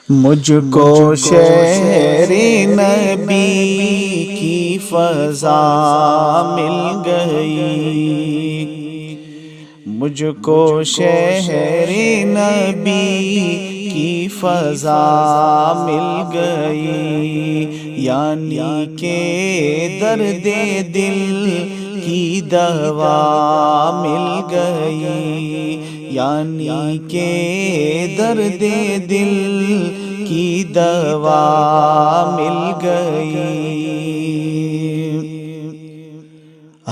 مجھ کو شہر نبی کی فضا مل گئی، مجھ کو شہر نبی کی فضا مل گئی، یعنی کہ درد دل کی دوا مل گئی، یعنی کہ درد دل کی دوا مل گئی۔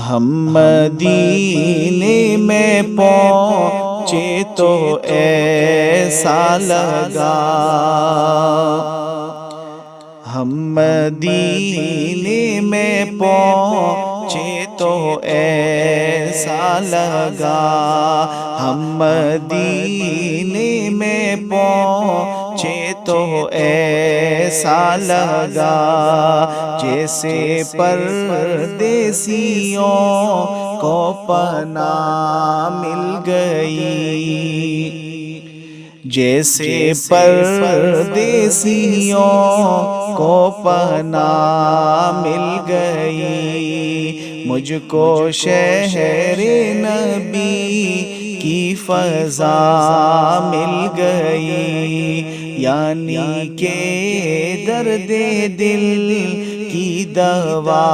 ہم مدینے میں پہنچے تو ایسا لگا، ہم مدینے میں پہنچے تو ایسا لگا، ہم مدینے میں پہنچے تو ایسا لگا، جیسے پردیسیوں کو پناہ مل گئی، جیسے پردیسیوں کو پناہ مل گئی، مجھ کو شہر نبی کی فضا مل گئی، یعنی کہ درد دل کی دوا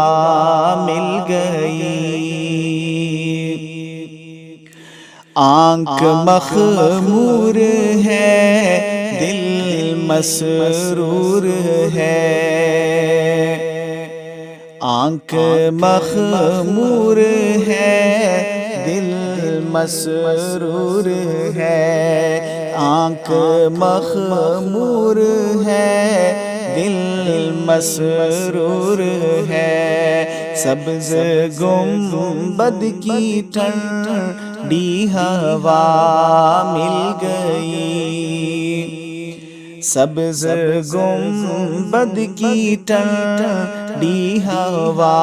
مل گئی۔ آنکھ مخمور ہے، دل مسرور ہے، آنکھ مخمور ہے، دل مسرور ہے، آنکھ مخمور ہے، دل مسرور ہے، سبز گنبد کی ٹھنڈی ہوا مل گئی، سبز گنبد کی ٹھنڈی ہوا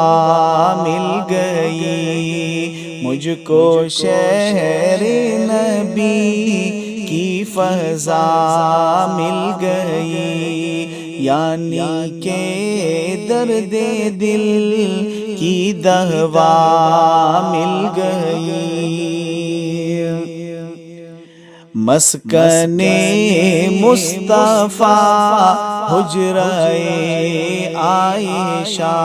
مل گئی، مجھ کو شہر نبی کی فضا مل گئی، یعنی کہ درد دل کی دوا مل گئی۔ مسکن مصطفیٰ حجرہ عائشہ،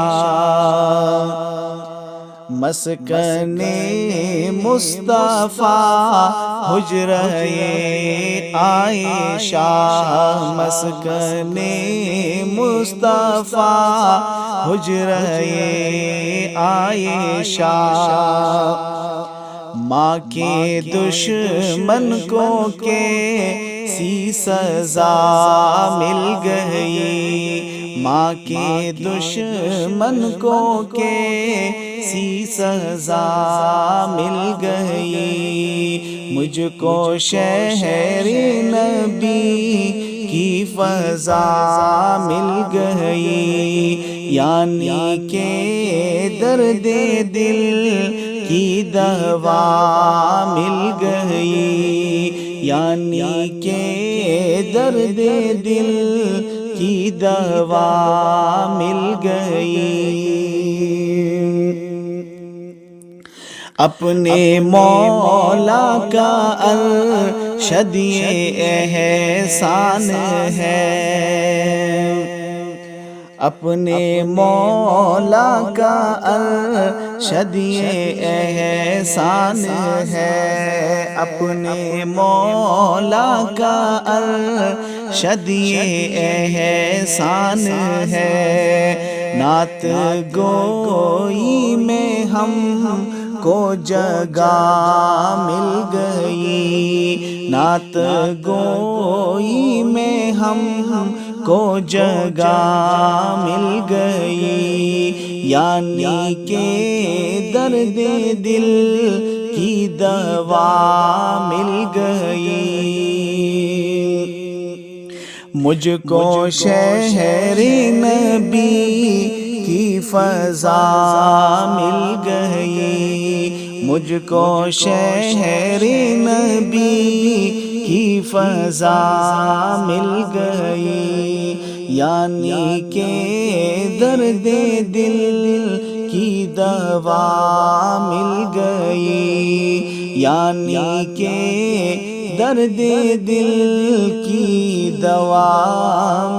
مسکن مصطفیٰ حجرہ عائشہ، مسکن مصطفیٰ حجرہ عائشہ، ماں کے دشمن کو کیسی سزا مل گئی، ماں کے دشمن کو کیسی سزا مل گئی، مجھ کو شہر نبی کی فضا مل گئی، یعنی کہ درد دل کی دوا مل گئی، یعنی کہ درد دل کی دوا مل گئی۔ اپنے مولا کا ارشد یہ احسان ہے، اپنے مولا کا ارشد یہ احسان ہے، اپنے مولا کا ارشد یہ احسان ہے، نعت گوئی میں ہم کو جگہ مل گئی، نعت گوئی میں ہم کو جگہ مل گئی، یعنی کہ درد دل کی دوا مل گئی، مجھ کو شہر نبی کی فضا مل گئی، مجھ کو شہر نبی کی فضا مل گئی، یعنی کہ درد دل کی دوا مل گئی، یعنی کہ درد دل کی دوا